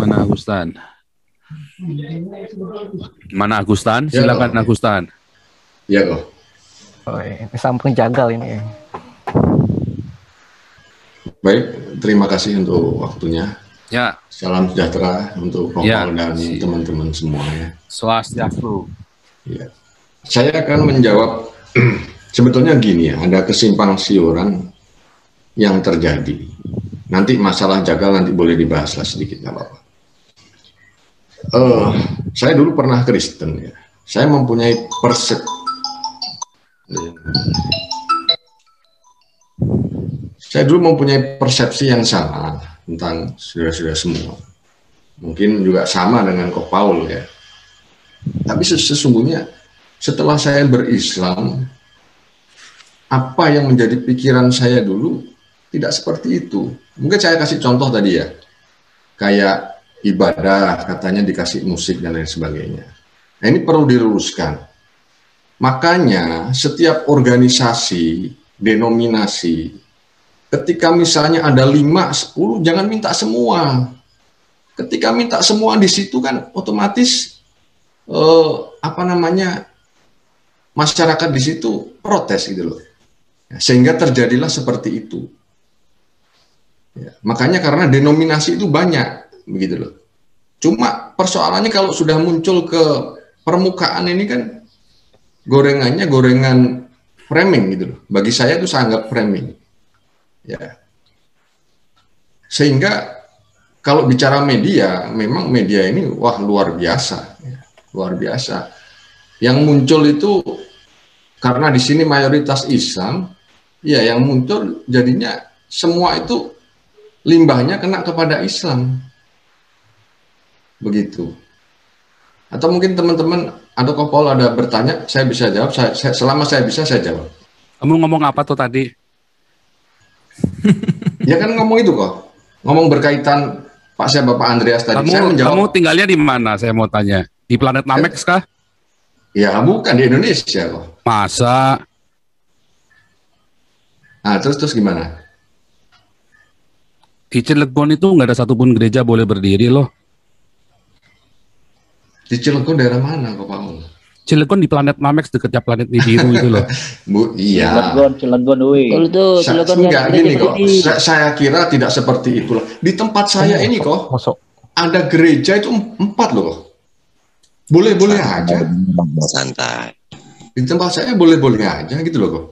Mana Agustan? Mana Agustan? Ya, Silakan kok. Agustan. Iya kok. Oh, ini samping jagal ini. Baik, terima kasih untuk waktunya. Ya. Salam sejahtera untuk Prof. Ya. dan teman-teman semuanya. Swastiastu. Ya. Saya akan menjawab, sebetulnya gini ya, ada kesimpang siuran yang terjadi. Nanti masalah jagal nanti boleh dibahas lah sedikit, nggak apa-apa. Saya dulu pernah Kristen ya. Saya mempunyai persepsi yang salah tentang saudara-saudara semua. Mungkin juga sama dengan Ko Paul ya. Tapi sesungguhnya setelah saya berislam, apa yang menjadi pikiran saya dulu tidak seperti itu. Mungkin saya kasih contoh tadi ya, kayak ibadah katanya dikasih musik dan lain sebagainya. Nah, ini perlu diluruskan. Makanya setiap organisasi, denominasi, ketika misalnya ada 5, 10, jangan minta semua. Ketika minta semua di situ kan otomatis masyarakat di situ protes gitu loh. Sehingga terjadilah seperti itu. Ya, makanya karena denominasi itu banyak begitu loh. Cuma persoalannya kalau sudah muncul ke permukaan ini kan gorengannya gorengan framing gitu loh. Bagi saya itu saya anggap framing. Ya. Sehingga kalau bicara media, memang media ini wah luar biasa, ya. Luar biasa. Yang muncul itu karena di sini mayoritas Islam, ya yang muncul jadinya semua itu limbahnya kena kepada Islam. Begitu. Atau mungkin teman-teman atau Ko Paul ada bertanya, saya bisa jawab, selama saya bisa saya jawab. Kamu ngomong apa tuh tadi? Ya kan ngomong itu kok. Ngomong berkaitan Bapak Andreas tadi. Kamu tinggalnya di mana saya mau tanya? Di planet Namek kah? Ya bukan, di Indonesia kok. Masa? Nah terus gimana? Di Cilegon itu nggak ada satupun gereja boleh berdiri loh. Di Cilegon daerah mana Ko Paul? Cilegon di planet Namek dekatnya planet Nibiru itu loh. Bu, iya. Cilegon, wih. Enggak gini kok. Saya kira tidak seperti itulah. Di tempat saya ini kok ada gereja itu 4 loh. Boleh-boleh aja. Santai. Di tempat saya boleh-boleh aja gitu loh kok.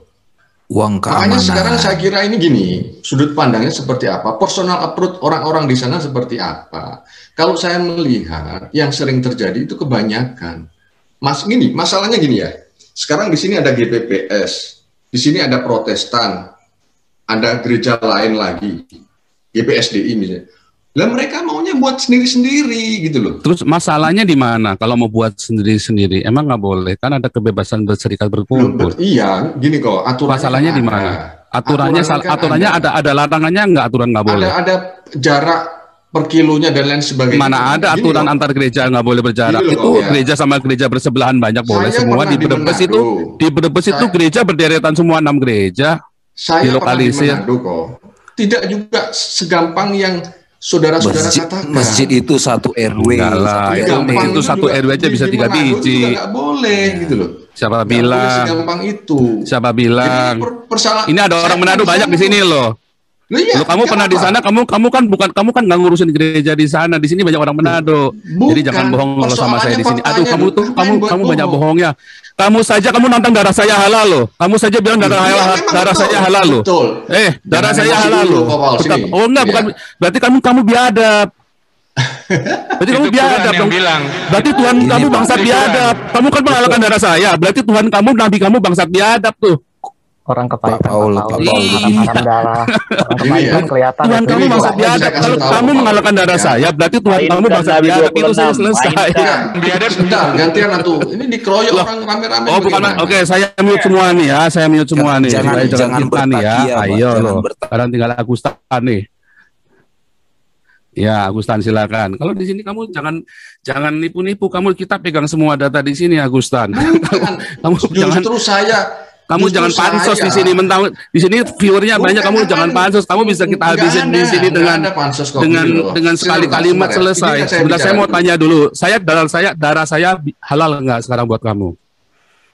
Uang keamanan. Makanya sekarang saya kira ini gini, sudut pandangnya seperti apa, personal approach orang-orang di sana seperti apa. Kalau saya melihat yang sering terjadi itu kebanyakan. Masalahnya gini ya. Sekarang di sini ada GPPS, di sini ada Protestan, ada gereja lain lagi, GPSDI misalnya. Lah mereka maunya buat sendiri-sendiri gitu loh. Terus masalahnya di mana? Kalau mau buat sendiri-sendiri, emang nggak boleh? Kan ada kebebasan berserikat berkumpul. Iya, gini kok. Masalahnya di mana? Aturannya ada larangannya nggak? Aturan nggak boleh. Ada jarak per kilonya dan lain sebagainya. Mana ada aturan antar gereja nggak boleh berjarak? Itu gereja sama gereja bersebelahan banyak boleh semua. Di Brebes itu gereja berderetan semua 6 gereja. Saya dilokalisir. Tidak juga segampang yang saudara-saudara katakan. Masjid itu 1 RW. Itu 1 RW aja bisa 3 biji. Nggak boleh gitu loh. Siapa bilang? Segampang itu. Siapa bilang? Ini ada orang Manado banyak di sini loh. Iya, kamu pernah di sana, kamu kan nggak ngurusin gereja di sana. Di sini banyak orang Manado. Jadi jangan bohong kalau sama saya di sini. Aduh, kamu banyak bohongnya. Kamu nantang darah saya halal loh. Kamu saja bilang darah saya halal loh. Darah saya halal loh. Oh enggak, bukan. Berarti kamu biadab. Berarti kamu biadab dong. Berarti Tuhan kamu bangsat biadab. Kamu kan mengalahkan darah saya. Berarti Tuhan kamu, nabi kamu bangsat biadab tuh. Orang kepahitan darah. Kelihatan. Tuhan kamu bangsat biadab. Kalau kamu mengalahkan darah saya, berarti Tuhan kamu bangsat biadab. Itu saya selesai. Biadab sebentar, gantian atuh. Ini dikeroyok orang rame-rame. Oh bukan, oke, saya mute semua nih ya. Saya mute semua nih. Jangan kita nih ya. Ayo loh. Sekarang tinggal Agustan nih. Ya, Agustan silakan. Kalau di sini kamu jangan nipu-nipu. Kita pegang semua data di sini, Agustan. Justru saya Kamu jangan pansos di sini, mentang di sini viewernya banyak. Kamu jangan pansos. Kamu bisa kita habisin di sini dengan sekali kalimat selesai. Sebentar saya mau tanya dulu. Darah saya halal nggak sekarang buat kamu?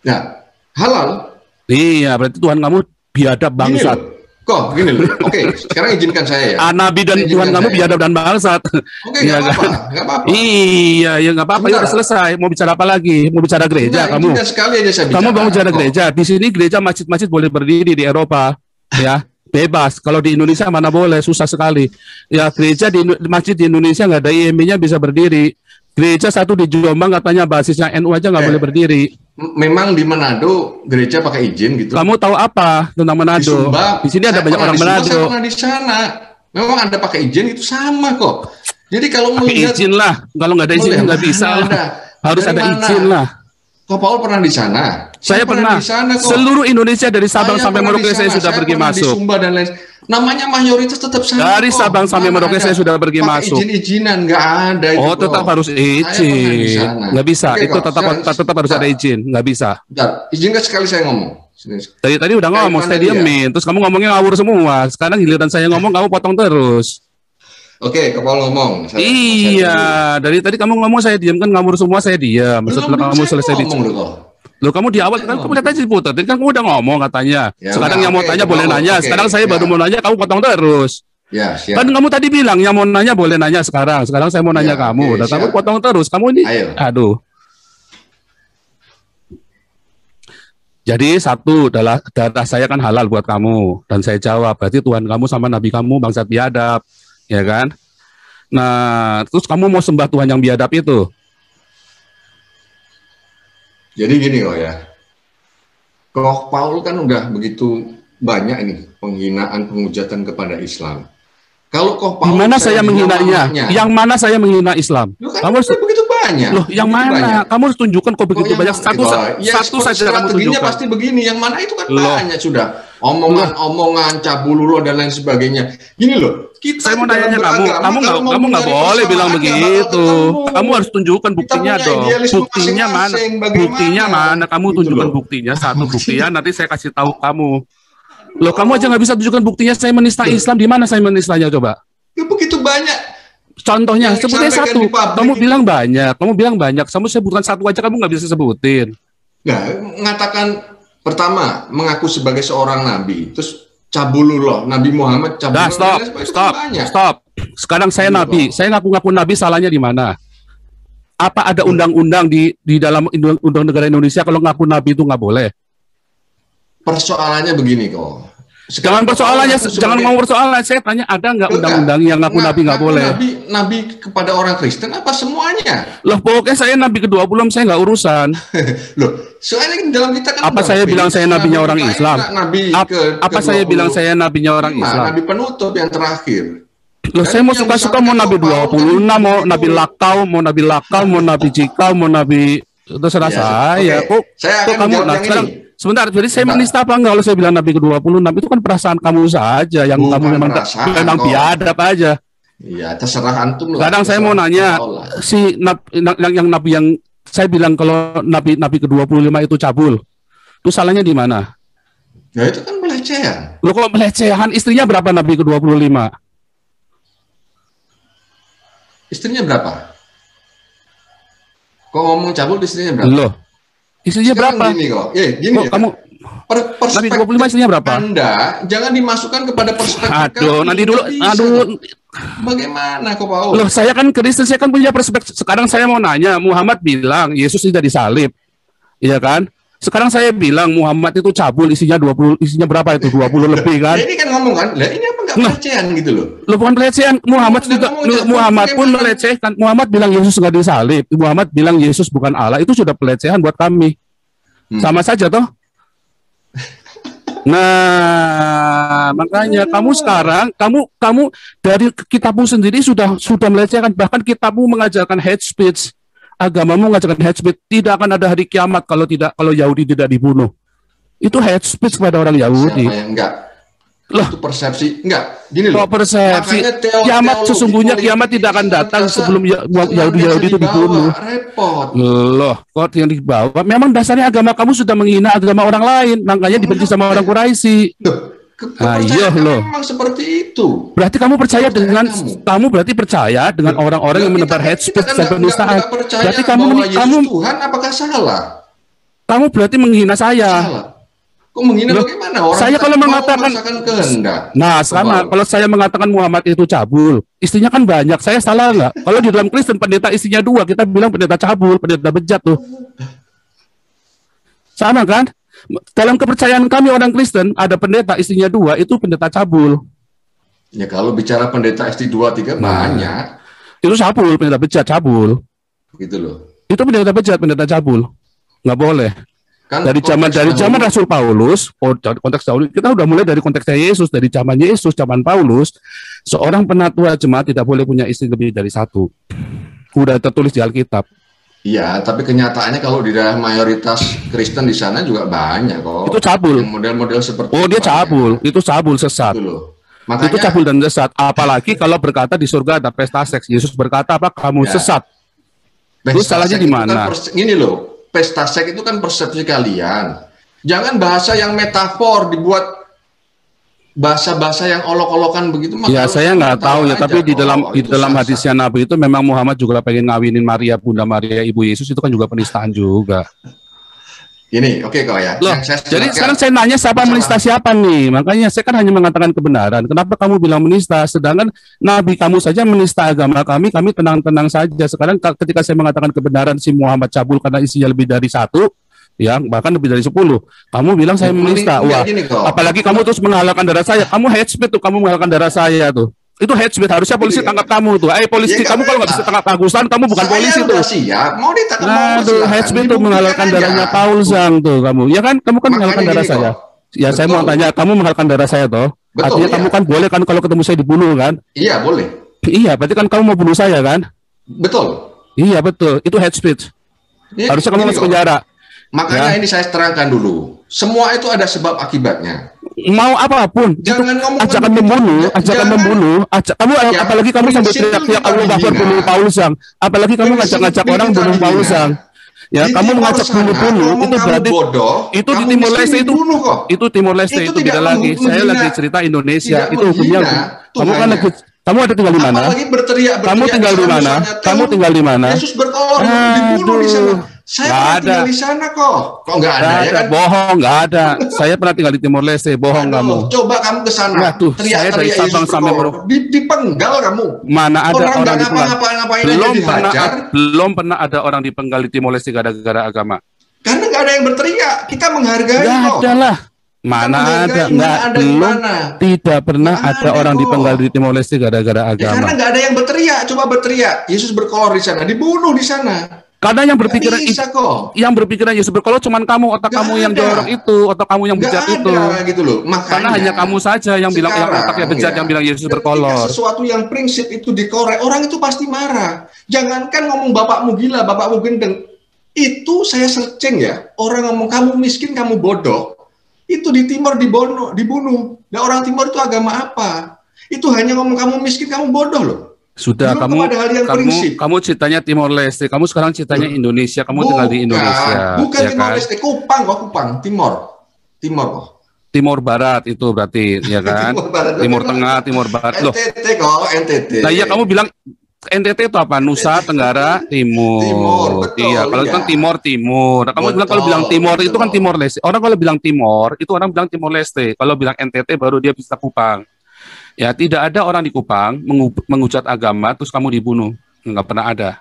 Ya, halal. Iya, berarti Tuhan kamu biadab bangsat. Kok gini loh. Oke, sekarang izinkan saya ya. Nabi dan Tuhan kamu biadab dan bangsat. Oke, nggak apa-apa. Iya, ya nggak apa-apa. Ya udah selesai. Mau bicara apa lagi? Mau bicara gereja kamu? Sekali aja saya bicara. Kamu mau bicara gereja. Di sini gereja masjid-masjid boleh berdiri di Eropa, ya bebas. Kalau di Indonesia mana boleh, susah sekali. Ya gereja di masjid di Indonesia nggak ada IMB-nya bisa berdiri. Gereja satu di Jombang katanya basisnya NU aja nggak boleh berdiri. Memang di Manado gereja pakai izin gitu. Kamu tahu apa tentang Manado? Di sini ada banyak orang Manado. Saya pernah di sana. Memang ada pakai izin itu sama kok. Jadi kalau melihat izin lah, kalau nggak ada izin nggak bisa lah. Harus ada izin lah. Kok Paul pernah di sana? Saya pernah. Di sana, kok. Seluruh Indonesia dari Sabang sampai Merauke saya sudah pergi masuk. Di Sumba dan lain. Namanya mayoritas tetap sama. Dari Sabang sampai Merauke saya sudah pergi masuk. Izin-izinan nggak ada. Oh, tetap harus izin. Nggak bisa. Itu tetap harus ada izin. Nggak bisa. Izinkan sekali saya ngomong. Tadi udah ngomong, saya diemin. Terus kamu ngomongnya ngawur semua. Sekarang giliran saya ngomong, kamu potong terus. Oke, Paul ngomong. Dari tadi kamu ngomong saya diam kan, ngawur semua saya diam. Setelah kamu selesai Loh, kamu di awal kan kamu lihat aja diputar. Tadi kan kamu udah ngomong katanya. Ya, sekarang yang mau tanya boleh nanya. Sekarang saya baru mau nanya, kamu potong terus. Ya, siap. Kan kamu tadi bilang yang mau nanya boleh nanya sekarang. Sekarang saya mau nanya kamu. Udah kamu potong terus. Kamu ini, aduh. Jadi satu darah saya kan halal buat kamu, dan saya jawab berarti Tuhan kamu sama Nabi kamu bangsat biadab, ya kan? Nah, terus kamu mau sembah Tuhan yang biadab itu? Jadi gini kok ya, kok Paul kan udah begitu banyak ini penghinaan, penghujatan kepada Islam. Kalau kok Paul gimana saya menghinanya? Yang mana saya menghina Islam? Kan kamu begitu banyak. Loh, yang mana? Banyak. Kamu harus tunjukkan kok begitu banyak. Satu saja kamu tunjukkan. Pasti begini. Yang mana itu kan banyak sudah. Omongan, cabululo dan lain sebagainya. Gini loh. Saya mau nanya kamu nggak boleh bilang begitu. Kamu harus tunjukkan buktinya dong. Buktinya mana? Buktinya mana? Kamu tunjukkan buktinya. Satu buktinya nanti saya kasih tahu kamu. Loh, kamu aja nggak bisa tunjukkan buktinya saya menista Islam. Di mana saya menistanya coba? Ya, begitu banyak. Contohnya, sebutnya satu. Kamu bilang banyak. Kamu sebutkan satu aja kamu nggak bisa sebutin. Nggak, mengatakan pertama mengaku sebagai seorang nabi, terus cabulullah, Nabi Muhammad cabulullah. Stop. Sekarang saya nabi, saya ngaku-ngaku nabi, salahnya di mana? Apa ada undang-undang di dalam undang negara Indonesia kalau ngaku nabi itu nggak boleh? Persoalannya begini kok. Jangan ngomong persoalan. Saya tanya ada nggak undang-undang yang ngaku nabi nggak boleh? Nabi kepada orang Kristen apa semuanya? Loh, pokoknya saya nabi ke-20 saya nggak urusan. Loh, soalnya dalam kita kan apa saya bilang saya nabinya orang Islam? Apa saya bilang saya nabinya orang Islam? Nabi penutup yang terakhir. Loh, saya mau suka-suka mau nabi 26, mau nabi lakau, mau nabi jikau, mau nabi terserah saya. Kok kamu sekarang sebentar, jadi saya menista apa enggak kalau saya bilang Nabi ke-26? Itu kan perasaan kamu saja, yang kamu memang biadab aja. Iya, terserah antum lah. Kadang saya mau nanya, yang Nabi yang saya bilang kalau Nabi ke-25 itu cabul, itu salahnya di mana? Ya itu kan pelecehan. Loh, kalau pelecehan, istrinya berapa Nabi ke-25? Istrinya berapa? Kok ngomong cabul istrinya berapa? Loh, istrinya berapa? Gini kok. Gini ya. Kamu Nabi 25 istrinya berapa? Anda jangan dimasukkan kepada perspektif. Nanti dulu. Bagaimana kok Paul? Loh, saya kan Kristen, saya kan punya perspektif. Sekarang saya mau nanya, Muhammad bilang Yesus tidak disalib. Iya kan? Sekarang saya bilang Muhammad itu cabul, isinya berapa itu? 20 lebih kan? Ini kan ngomong kan, lah ini apa enggak pelecehan gitu loh. Loh, bukan pelecehan. Muhammad pun melecehkan. Muhammad bilang Yesus enggak disalib. Muhammad bilang Yesus bukan Allah. Itu sudah pelecehan buat kami. Sama saja toh? Nah, makanya kamu sekarang kamu dari kitabmu sendiri sudah melecehkan, bahkan kitabmu mengajarkan hate speech. Agamamu mengajarkan hate speech, tidak akan ada hari kiamat kalau Yahudi tidak dibunuh. Itu hate speech kepada orang Yahudi. Siapa yang enggak? Loh, itu persepsi. Enggak, gini loh. kok persepsi? Kiamat sesungguhnya kiamat tidak akan datang sebelum Yahudi itu dibunuh. Repot. Loh, kok yang dibawa? Memang dasarnya agama kamu sudah menghina agama orang lain, makanya dibenci sama orang Quraisy. Kepercayaan memang seperti itu. Berarti kamu percaya dengan kamu berarti percaya dengan orang-orang yang menebar hate speech dan penistaan. Berarti kamu Tuhan apakah salah? Kamu berarti menghina saya. Salah. Kok menghina bagaimana? Orang saya kalau mengatakan kehendak. Nah, sama kalau saya mengatakan Muhammad itu cabul, istrinya kan banyak. Saya salah nggak? Kalau di dalam Kristen pendeta istrinya 2, kita bilang pendeta cabul, pendeta bejat tuh. Sama kan? Dalam kepercayaan kami orang Kristen, ada pendeta istrinya 2, itu pendeta cabul. Ya kalau bicara pendeta istri 2, 3 banyak. Itu cabul, pendeta bejat cabul. Gitu loh. Itu pendeta bejat, pendeta cabul. Nggak boleh. Kan dari zaman Rasul Paulus, konteks dahulu kita udah mulai dari konteksnya Yesus, dari zaman Yesus, zaman Paulus, seorang penatua jemaat tidak boleh punya istri lebih dari 1. Udah tertulis di Alkitab. Iya, tapi kenyataannya kalau di daerah mayoritas Kristen di sana juga banyak kok. Itu cabul. Model-model seperti dia cabul, itu cabul sesat. Makanya, itu cabul dan sesat. Apalagi kalau berkata di surga ada pesta seks. Yesus berkata apa? Kamu sesat. Terus salahnya di mana? Ini loh. Pesta seks itu kan persepsi kalian. Jangan bahasa yang metafor dibuat bahasa-bahasa yang olok-olokan begitu. Ya saya nggak tahu ya, tapi di dalam hadisnya Nabi itu memang Muhammad juga pengen ngawinin Maria, Bunda Maria, Ibu Yesus, itu kan juga penistaan juga. Ini oke kok ya. Loh, jadi sekarang saya nanya siapa menista siapa nih? Makanya saya kan hanya mengatakan kebenaran. Kenapa kamu bilang menista? Sedangkan Nabi kamu saja menista agama kami tenang-tenang saja. Sekarang ketika saya mengatakan kebenaran si Muhammad cabul karena isinya lebih dari 1, ya bahkan lebih dari 10, kamu bilang saya menista. Wah, apalagi kamu terus menghalalkan darah saya. Kamu hate speech tuh, kamu menghalalkan darah saya tuh. Itu hate speech, harusnya polisi tangkap kamu tuh. Polisi, kamu kalau nggak bisa tangkap Agusan, kamu bukan polisi tuh. Siap, mau ditangkap. Nah, hate speech tuh menghalalkan darahnya Paul Sang tuh kamu. Ya kan, kamu kan menghalalkan darah saya. Ya saya mau tanya, kamu menghalalkan darah saya toh? Artinya kamu kan boleh kan kalau ketemu saya dibunuh kan? Iya, boleh. Iya, berarti kan kamu mau bunuh saya kan? Betul. Iya, betul. Itu hate speech. Harusnya kamu masuk penjara. Makanya ini saya terangkan dulu. Semua itu ada sebab akibatnya. Mau apapun, jangan ngomong ajakan membunuh, kamu apalagi kamu sambil teriak-teriak Allah Akbar bunuh Paulus Sang, apalagi kamu ngajak-ngajak orang bunuh Paulus Sang. Ya, kamu mengajak bunuh itu berarti bodoh, itu di Timor Leste itu Timor Leste itu beda lagi. Saya lagi cerita Indonesia, itu hukumnya. Kamu kan lagi, kamu ada tinggal di mana? Kamu tinggal di mana? Kamu tinggal di mana? Yesus berkolor dibunuh di sana. Saya tinggal di sana kok. Kok nggak ada ya kan? Bohong, nggak ada. Saya pernah tinggal di Timor Leste, bohong kamu. Coba kamu ke sana. Teriak-teriak Sabang sampai dipenggal kamu. Mana ada orang dipenggal? Belum pernah ada orang dipenggal di Timor Leste gara-gara agama. Karena nggak ada yang berteriak. Kita menghargai kok. Nggak ada lah. Mana ada, tidak pernah ada orang dipenggal di Timor Leste gara-gara agama. Karena nggak ada yang berteriak. Coba berteriak. Yesus berkolor di sana, dibunuh di sana. Karena yang berpikiran Yesus berkolor cuman kamu, otak kamu yang jorok itu, otak kamu yang bejat itu. Gitu loh. Makanya, karena hanya kamu saja yang bilang yang otaknya bejat, yang bilang Yesus berkolor. Sesuatu yang prinsip itu dikorek, orang itu pasti marah. Jangankan ngomong bapakmu gila, bapakmu gendeng. Itu saya searching ya. Orang ngomong kamu miskin, kamu bodoh. Itu di Timor dibunuh. Nah, orang Timor itu agama apa? Itu hanya ngomong kamu miskin, kamu bodoh loh. Sudah, kamu ceritanya Timor Leste, kamu sekarang ceritanya Indonesia, kamu tinggal di Indonesia. Bukan ya Timor Leste, Kupang, Timor. Timor Barat itu berarti, ya kan? Timur Tengah, Timor Barat. Loh. NTT kok, NTT. Nah iya, kamu bilang NTT itu apa? Nusa Tenggara Timur. Betul, iya, kalau itu kan Timur. Nah, kamu bilang kalau bilang Timor itu kan Timor Leste. Orang kalau bilang Timor, itu orang bilang Timor Leste. Kalau bilang NTT baru dia bisa Kupang. Ya, tidak ada orang di Kupang menghujat agama terus kamu dibunuh. Nggak pernah ada.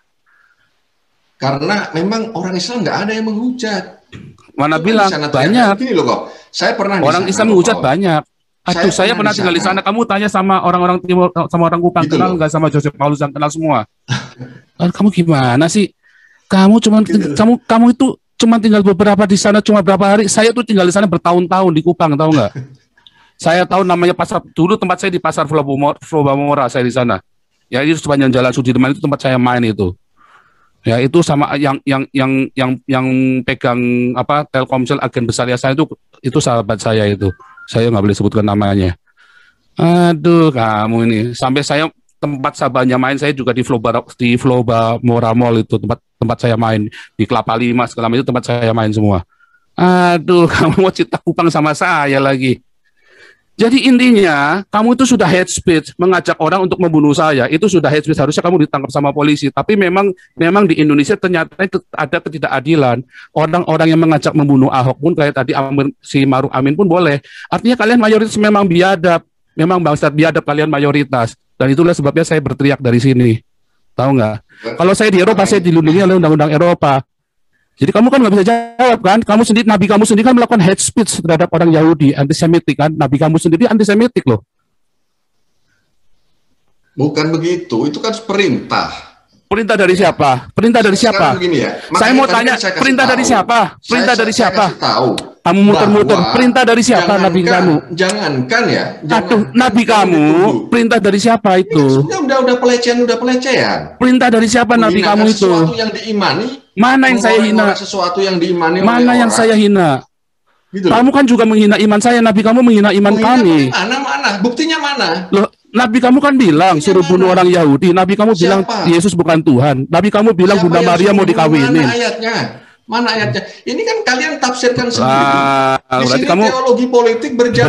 Karena memang orang Islam nggak ada yang menghujat. Mana bilang banyak. Gini loh kok. Saya pernah orang Islam menghujat banyak. Aduh, saya pernah tinggal di sana. Kamu tanya sama orang-orang Timur, sama orang Kupang, gitu kenal nggak sama Joseph Paulus yang kenal semua? Kamu gimana sih? Kamu itu cuma tinggal beberapa di sana, cuma berapa hari. Saya tuh tinggal di sana bertahun-tahun di Kupang, tahu nggak? Saya tahu namanya pasar, dulu tempat saya di pasar Flobamora, saya di sana. Ya itu sepanjang jalan Sudirman itu tempat saya main itu. Ya itu sama yang pegang apa Telkomsel agen besar ya saya itu sahabat saya itu. Saya nggak boleh sebutkan namanya. Aduh, kamu ini sampai saya tempat Sabahnya main saya juga di Floba Mora Mall itu tempat tempat saya main di Kelapa Lima segala macam itu tempat saya main semua. Aduh, kamu mau cerita Kupang sama saya lagi. Jadi intinya, kamu itu sudah hate speech, mengajak orang untuk membunuh saya. Itu sudah hate speech, harusnya kamu ditangkap sama polisi. Tapi memang memang di Indonesia ternyata itu ada ketidakadilan. Orang-orang yang mengajak membunuh Ahok pun kayak tadi si Maruf Amin pun boleh. Artinya kalian mayoritas memang biadab, memang bangsat biadab kalian mayoritas. Dan itulah sebabnya saya berteriak dari sini. Tahu nggak? Kalau saya di Eropa, saya dilindungi oleh undang-undang Eropa. Jadi kamu kan nggak bisa jawab kan? Kamu sendiri, Nabi kamu sendiri kan melakukan hate speech terhadap orang Yahudi, antisemitik kan? Nabi kamu sendiri antisemitik loh. Bukan begitu, itu kan perintah. Perintah dari siapa? Perintah dari siapa? Ya, saya mau tanya, perintah dari siapa? Perintah dari siapa? Kamu muter-muter. Perintah dari siapa Nabi kamu? Jangankan ya. Aduh, Nabi kamu, perintah dari siapa itu? Udah pelecehan. Perintah dari siapa Nabi kamu itu? Sesuatu yang diimani. Mana yang saya hina? Sesuatu yang diimani. Mana yang saya hina? Gitu kamu kan juga menghina iman saya, Nabi kamu menghina iman kami. Mana? Buktinya mana? Loh, Nabi kamu kan bilang suruh bunuh orang Yahudi. Nabi kamu bilang Yesus bukan Tuhan. Nabi kamu bilang Bunda Maria mau dikawinin. Mana ayatnya? Ini kan kalian tafsirkan sendiri. Di sini kamu, teologi politik berjalan.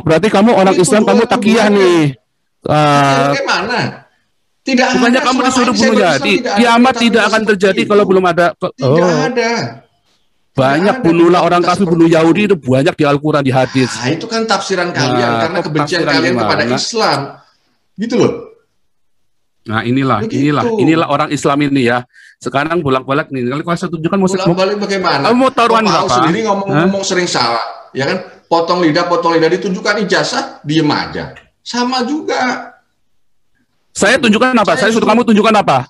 Berarti kamu orang Islam, kamu takiyah nih. Bagaimana? Tidak bukannya kamu disuruh bunuh Yahudi. Kiamat tidak akan terjadi kalau belum ada. Tidak ada. Banyak bunuhlah orang kafir, bunuh Yahudi itu banyak di Al-Quran, di hadis. Nah, itu kan tafsiran kalian karena kebencian kalian kepada Islam. Gitu loh. Nah, inilah orang Islam ini ya. Sekarang bolak-balik nih. Kalau saya tunjukkan bolak-balik bagaimana? Kamu mau taruhan berapa? Sendiri ngomong sering salah, ya kan? Potong lidah ditunjukkan ijazah, diem aja. Sama juga. Saya tunjukkan apa? Saya suruh kamu tunjukkan apa?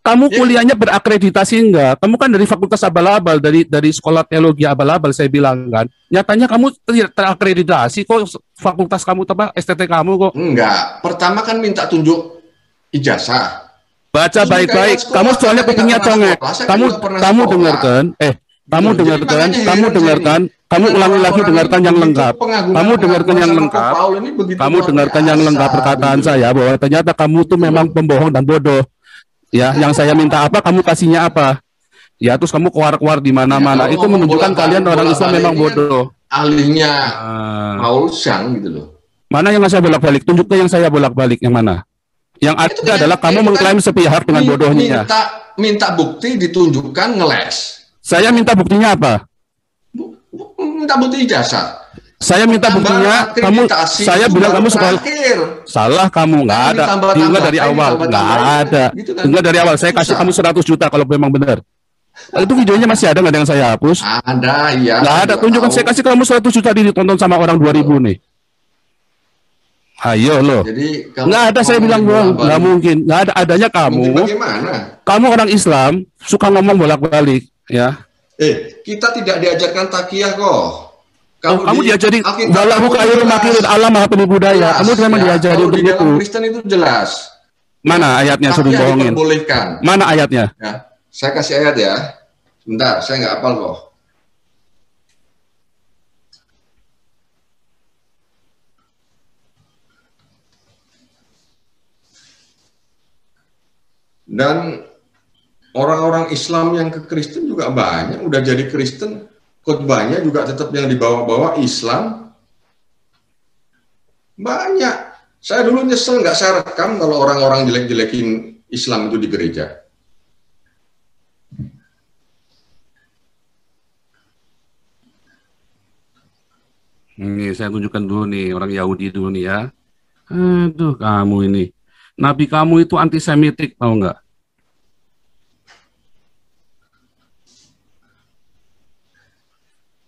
Kamu kuliahnya berakreditasi enggak? Kamu kan dari fakultas abal-abal, dari sekolah teologi abal-abal saya bilang kan. Nyatanya kamu tidak terakreditasi kok, fakultas kamu apa STT kamu kok. Enggak. Pertama kan minta tunjuk ijazah. Baca baik-baik. Kamu soalnya kupingnya congek. Kamu dengarkan. Kamu ulangi lagi dengarkan yang lengkap. Kamu dengarkan yang lengkap. Kamu dengarkan yang lengkap perkataan saya bahwa ternyata kamu tuh memang pembohong dan bodoh. Ya, yang saya minta apa, kamu kasihnya apa. Ya, terus kamu keluar-keluar di mana-mana. Itu menunjukkan kalian orang Islam memang bodoh. Ahlinya Paul Sang gitu loh. Mana yang saya bolak-balik? Tunjukkan yang saya bolak-balik yang mana? Yang ada adalah kamu mengklaim sepihak dengan bodohnya. Minta bukti ditunjukkan ngeles. Saya minta buktinya apa? Minta bukti ijazah. Saya minta buktinya, saya bilang kamu sekolah. Salah kamu, nggak ada. Tinggal dari awal, nggak ada. Tinggal dari awal, saya kasih kamu 100 juta kalau memang benar. Itu videonya masih ada nggak yang saya hapus? Ada, iya. Nggak ada, tunjukkan saya kasih kamu 100 juta ditonton sama orang 2000 nih. Ayo loh. Nggak ada, saya bilang nggak mungkin. Nggak ada, adanya kamu. Kamu orang Islam, suka ngomong bolak-balik, ya. Kita tidak diajarkan takiyah kok. Kamu diajari walahu khairul makirin, Allah Maha Penuh Budaya. Kamu memang diajari untuk itu. Di dalam Kristen itu jelas. Mana ayatnya suruh bohongin? Mana ayatnya? Ya, saya kasih ayat ya. Sebentar, saya nggak hafal kok. Dan orang-orang Islam yang ke Kristen juga banyak, udah jadi Kristen. Khotbahnya juga tetap yang dibawa-bawa Islam. Banyak. Saya dulu nyesel nggak saya rekam kalau orang-orang jelek-jelekin Islam itu di gereja. Ini saya tunjukkan dulu nih, orang Yahudi dulu nih ya. Aduh, kamu ini. Nabi kamu itu antisemitik, tahu nggak?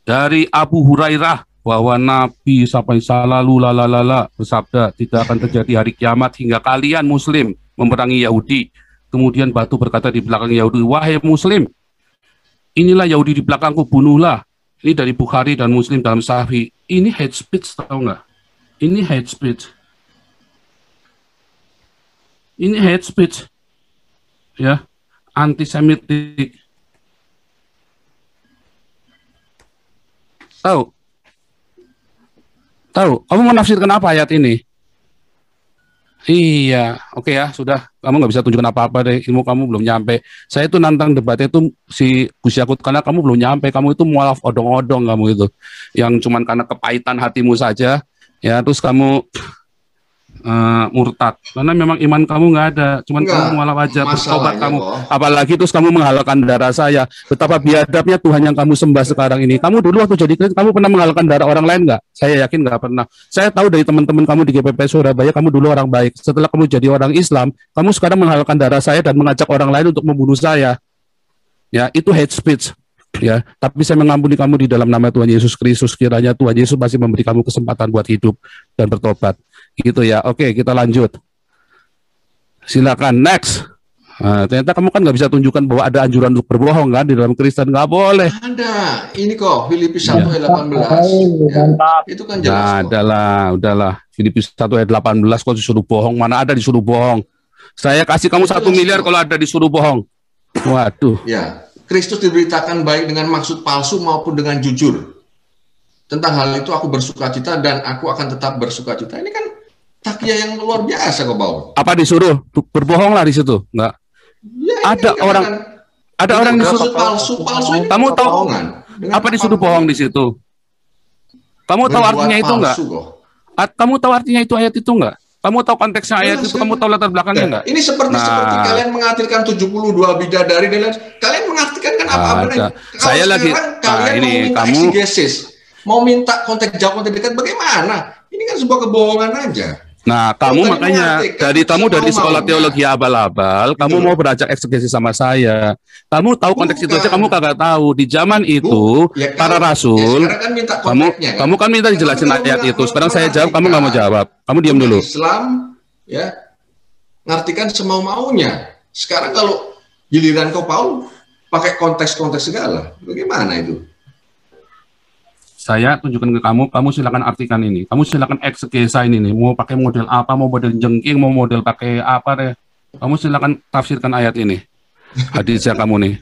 Dari Abu Hurairah bahwa Nabi sallallahu lalala bersabda, tidak akan terjadi hari kiamat hingga kalian Muslim memerangi Yahudi. Kemudian batu berkata di belakang Yahudi, wahai Muslim, inilah Yahudi di belakangku, bunuhlah. Ini dari Bukhari dan Muslim dalam Sahih. Ini hate speech, tahu nggak? Ini hate speech. Ini hate speech, ya, antisemitik. Tahu? Tahu? Kamu menafsirkan apa ayat ini? Iya, oke ya, sudah. Kamu nggak bisa tunjukkan apa-apa deh, ilmu kamu belum nyampe. Saya itu nantang debatnya itu si Gus Yakut, karena kamu belum nyampe. Kamu itu mualaf odong-odong kamu itu. Yang cuman karena kepahitan hatimu saja, ya terus kamu murtad. Karena memang iman kamu nggak ada, cuman kamu mualaf aja, bertobat kamu. Apalagi terus kamu menghalalkan darah saya. Betapa biadabnya Tuhan yang kamu sembah sekarang ini. Kamu dulu waktu jadi Kristen, kamu pernah menghalalkan darah orang lain nggak? Saya yakin nggak pernah. Saya tahu dari teman-teman kamu di GPP Surabaya, kamu dulu orang baik. Setelah kamu jadi orang Islam, kamu sekarang menghalalkan darah saya dan mengajak orang lain untuk membunuh saya. Ya, itu hate speech. Ya, tapi saya mengampuni kamu di dalam nama Tuhan Yesus Kristus. Kiranya Tuhan Yesus masih memberi kamu kesempatan buat hidup dan bertobat. Gitu ya. Oke, kita lanjut. Silakan next. Nah, ternyata kamu kan nggak bisa tunjukkan bahwa ada anjuran untuk berbohong kan di dalam Kristen, nggak boleh. Ada. Ini kok Filipi 1 ayat 18. Ya. Itu kan jelas. Nah, udahlah. Filipi 1 ayat 18 kok disuruh bohong? Mana ada disuruh bohong? Saya kasih kamu 1 miliar kalau ada disuruh bohong. Waduh. Ya, Kristus diberitakan baik dengan maksud palsu maupun dengan jujur. Tentang hal itu aku bersukacita dan aku akan tetap bersukacita. Ini kan takia yang luar biasa kok, Paul. Apa disuruh? Berbohong lah di situ? Enggak. Ya, ada orang disuruh palsu ini kamu tahu apa disuruh bohong di situ? Kamu tahu artinya itu enggak? Kamu tahu artinya itu ayat itu enggak? Kamu tahu konteksnya ayat itu? Kamu tahu latar belakangnya enggak? Ini seperti kalian mengartikan 72 bidadari dan lain. Kalian mengartikan kan apa-apa? Saya lagi ini kamu exegesis. Mau minta konteks jauh, konteks dekat, bagaimana? Ini kan sebuah kebohongan aja. Nah, kamu makanya dari sekolah teologi abal-abal, kamu mau belajar eksegesi sama saya. Kamu tahu konteks itu aja, kamu kagak tahu. Di zaman itu, para rasul, kamu kan minta dijelasin ayat itu. Sekarang saya jawab, kamu nggak mau jawab. Kamu diam dulu. Islam, ya, ngartikan semau-maunya. Sekarang kalau giliran kau Paul, pakai konteks-konteks segala, bagaimana itu? Saya tunjukkan ke kamu silakan artikan ini. Kamu silakan eksegesa ini nih. Mau pakai model apa, mau model jengking, mau model pakai apa deh. Kamu silakan tafsirkan ayat ini. Hadisnya kamu nih.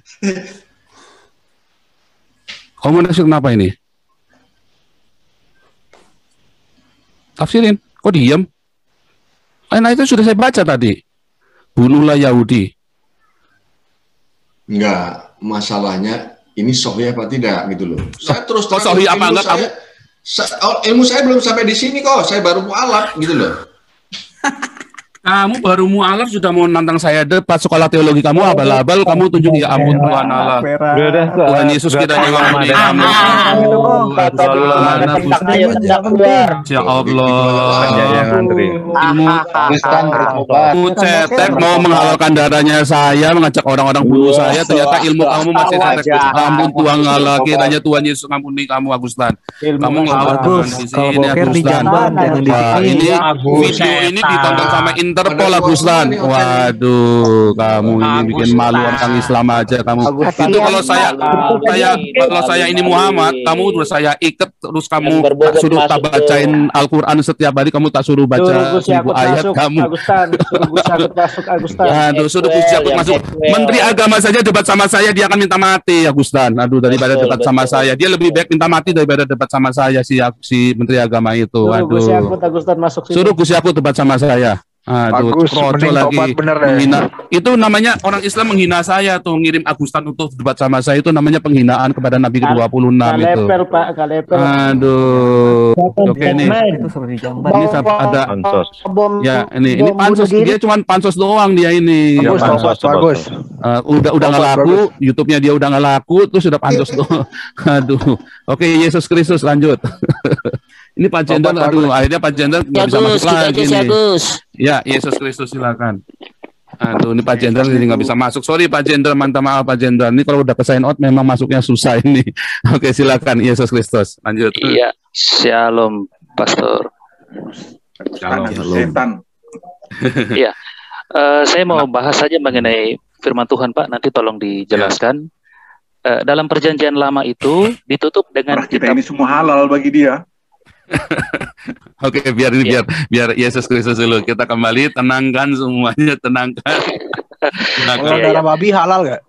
Kamu tafsirkan apa ini? Tafsirin. Kok diam? Ayat itu sudah saya baca tadi. Bunuhlah Yahudi. Enggak, masalahnya ini sahih apa tidak gitu loh. Saya terus terang sahih apa enggak kamu? Ilmu saya belum sampai di sini kok. Saya baru mualaf gitu loh. Kamu baru mualaf sudah mau nantang saya debat sekolah teologi kamu abal-abal, kamu tunjuk ya ampun Tuhan Allah. Tuhan Yesus kita mengampuni kamu. Ya Allah. Kamu cetek mau menghalalkan darahnya saya, mengajak orang-orang bunuh saya, ternyata ilmu kamu masih cetek. Ampun Tuhan Allah, kiranya Tuhan Yesus mengampuni kamu Agustan. Kamu ngawat di sini Agustan. Ini video ini ditonton sama Interpol Agustan. Waduh, kamu ini bikin malu orang Islam aja kamu. Itu kalau saya ini Muhammad, kamu terus saya ikat terus kamu tak suruh tak bacain Al-Qur'an setiap hari, kamu tak suruh baca 1000 ayat kamu. Aduh, suruh Gus Yakut masuk. Menteri Agama saja debat sama saya dia akan minta mati Agustan. Aduh, daripada debat sama saya, dia lebih baik minta mati daripada debat sama saya si Menteri Agama itu. Aduh. Suruh Gus Yakut debat sama saya. Aduh, kroco lagi menghina. Itu namanya orang Islam menghina saya tuh, ngirim Agustan untuk debat sama saya, itu namanya penghinaan kepada Nabi ke-26 itu. Aduh. Oke nih. Ini ada ya ini pansos, dia cuma pansos doang dia ini. Bagus. Udah nggak laku, YouTube-nya dia udah nggak laku, terus sudah pansos doang. Aduh. Oke, Yesus Kristus lanjut. Ini Pak Jenderal, aduh, akhirnya Pak Jenderal nggak bisa masuk lagi nih. Ya, Yesus Kristus silakan. Aduh, ini Pak Jenderal ini nggak bisa masuk. Sorry Pak Jenderal, minta maaf Pak Jenderal. Ini kalau udah ke sign out memang masuknya susah ini. Oke, silakan Yesus Kristus. Lanjut. Iya, Shalom Pastor. Shalom. Iya, saya mau bahas saja mengenai firman Tuhan Pak. Nanti tolong dijelaskan. Dalam perjanjian lama itu ditutup dengan kita ini semua halal bagi dia. Oke, biar Yesus Kristus dulu. Kita kembali, tenangkan semuanya, tenangkan. Kalau darah babi halal nggak?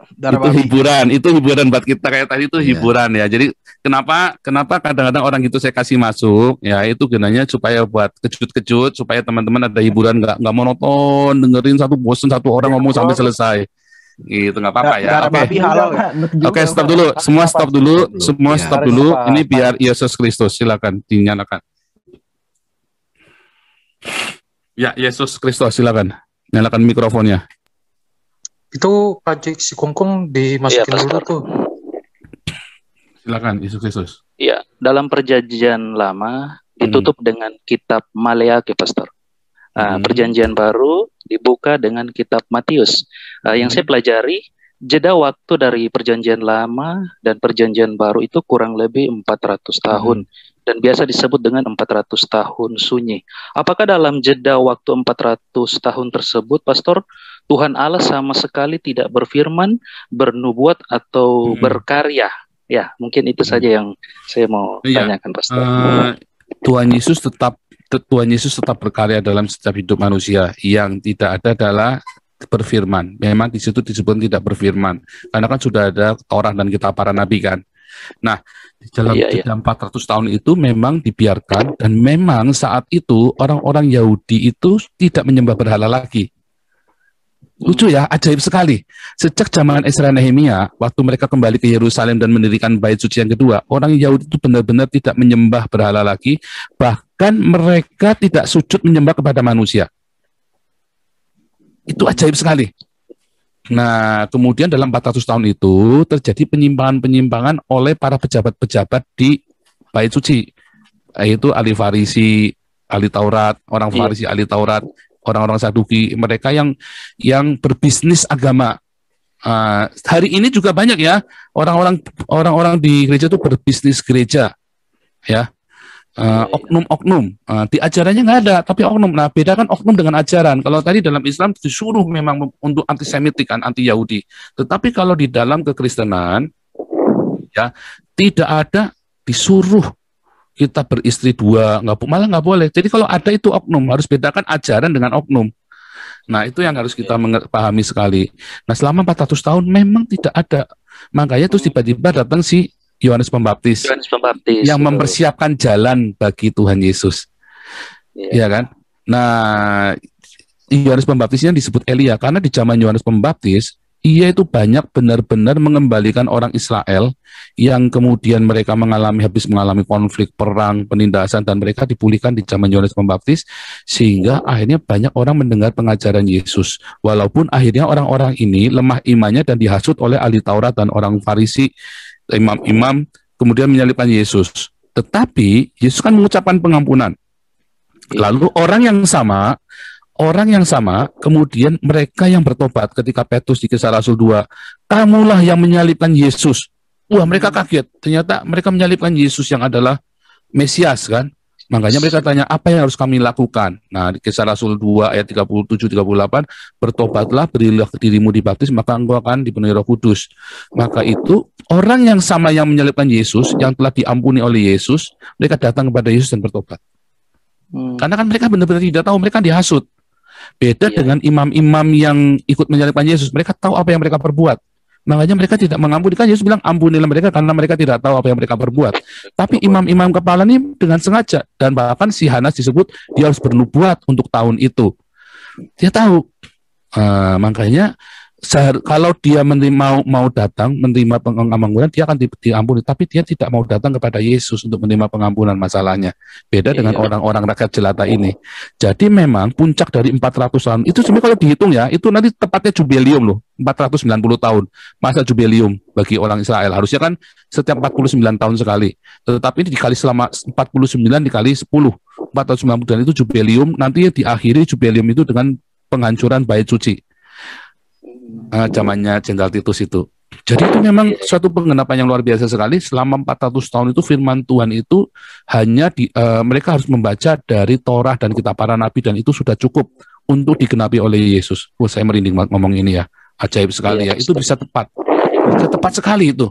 itu hiburan buat kita kayak tadi itu hiburan ya. Jadi kenapa kadang-kadang orang gitu saya kasih masuk ya, itu gunanya supaya buat kejut-kejut, supaya teman-teman ada hiburan, nggak monoton dengerin bosen satu orang ngomong sampai selesai. Gitu, nggak apa-apa ya. Oke, stop dulu. Semua stop dulu. Ini biar Yesus Kristus, silakan dinyalakan. Ya, Yesus Kristus, silakan. Nyalakan mikrofonnya. Itu Pak si Kungkung dimasukin dulu tuh. Silakan, Yesus Kristus. Iya, dalam perjanjian lama ditutup dengan kitab Maleakhi, Pastor. Perjanjian baru dibuka dengan kitab Matius. Yang saya pelajari, jeda waktu dari perjanjian lama dan perjanjian baru itu kurang lebih 400 tahun. Dan biasa disebut dengan 400 tahun sunyi. Apakah dalam jeda waktu 400 tahun tersebut, Pastor, Tuhan Allah sama sekali tidak berfirman, bernubuat, atau berkarya? Ya, mungkin itu saja yang saya mau tanyakan, Pastor. Tuhan Yesus tetap berkarya dalam setiap hidup manusia. Yang tidak ada adalah berfirman. Memang di situ disebut tidak berfirman. Karena kan sudah ada Taurat dan kitab para nabi kan. Nah, di dalam 400 tahun itu memang dibiarkan, dan memang saat itu orang-orang Yahudi itu tidak menyembah berhala lagi. Lucu ya, ajaib sekali. Sejak zaman Ezra Nehemia, waktu mereka kembali ke Yerusalem dan mendirikan bait suci yang kedua, orang Yahudi itu benar-benar tidak menyembah berhala lagi, bahkan mereka tidak sujud menyembah kepada manusia. Itu ajaib sekali. Nah, kemudian dalam 400 tahun itu terjadi penyimpangan-penyimpangan oleh para pejabat-pejabat di bait suci, yaitu ahli Farisi, ahli Taurat, orang Farisi, ahli Taurat, orang-orang Saduki, mereka yang berbisnis agama. Hari ini juga banyak ya orang-orang di gereja itu berbisnis gereja, ya. Oknum-oknum, di ajarannya nggak ada, tapi oknum. Nah, bedakan oknum dengan ajaran. Kalau tadi dalam Islam disuruh memang untuk antisemitik kan, anti Yahudi. Tetapi kalau di dalam kekristenan, ya tidak ada disuruh kita beristri dua, malah nggak boleh. Jadi kalau ada itu oknum, harus bedakan ajaran dengan oknum. Nah, itu yang harus kita pahami sekali. Nah, selama 400 tahun memang tidak ada. Makanya terus tiba-tiba datang si Yohanes Pembaptis yang mempersiapkan jalan bagi Tuhan Yesus. Ya kan? Nah, Yohanes Pembaptisnya disebut Elia karena di zaman Yohanes Pembaptis ia itu banyak benar-benar mengembalikan orang Israel yang kemudian mereka habis mengalami konflik, perang, penindasan, dan mereka dipulihkan di zaman Yohanes Pembaptis, sehingga akhirnya banyak orang mendengar pengajaran Yesus. Walaupun akhirnya orang-orang ini lemah imannya dan dihasut oleh ahli Taurat dan orang Farisi, imam-imam, kemudian menyalibkan Yesus. Tetapi Yesus kan mengucapkan pengampunan. Lalu orang yang sama, kemudian mereka yang bertobat ketika Petrus di Kisah Rasul 2, kamulah yang menyalibkan Yesus. Wah, mereka kaget. Ternyata mereka menyalibkan Yesus yang adalah Mesias kan. Makanya mereka tanya, apa yang harus kami lakukan? Nah, di Kisah Rasul 2 ayat 37-38, bertobatlah, berilah dirimu dibaptis, maka engkau akan dipenuhi Roh Kudus. Maka itu, orang yang sama yang menyalibkan Yesus, yang telah diampuni oleh Yesus, mereka datang kepada Yesus dan bertobat. Karena kan mereka benar-benar tidak tahu, mereka dihasut. Beda dengan imam-imam yang ikut menyalibkan Yesus, mereka tahu apa yang mereka perbuat. Makanya mereka tidak mengampuni. Kan Yesus bilang ampunilah mereka karena mereka tidak tahu apa yang mereka perbuat. Tapi imam-imam kepala ini dengan sengaja, dan bahkan si Hanas disebut dia harus bernubuat untuk tahun itu. Dia tahu. Makanya kalau dia mau datang menerima pengampunan, dia akan diampuni. Tapi dia tidak mau datang kepada Yesus untuk menerima pengampunan masalahnya. Beda dengan orang-orang rakyat jelata ini. Jadi memang puncak dari 400 tahun itu sebenarnya kalau dihitung ya, itu nanti tepatnya jubilium loh. 490 tahun masa jubilium bagi orang Israel. Harusnya kan setiap 49 tahun sekali. Tetapi ini dikali selama 49 dikali 10. 490 dan itu jubilium. Nanti diakhiri jubilium itu dengan penghancuran bait suci. Zamannya Jenderal Titus itu. Jadi itu memang suatu penggenapan yang luar biasa sekali. Selama 400 tahun itu firman Tuhan itu hanya mereka harus membaca dari Torah dan kitab para nabi, dan itu sudah cukup untuk digenapi oleh Yesus. Saya merinding ngomong ini ya. Ajaib sekali ya. Itu bisa tepat. Bisa tepat sekali itu.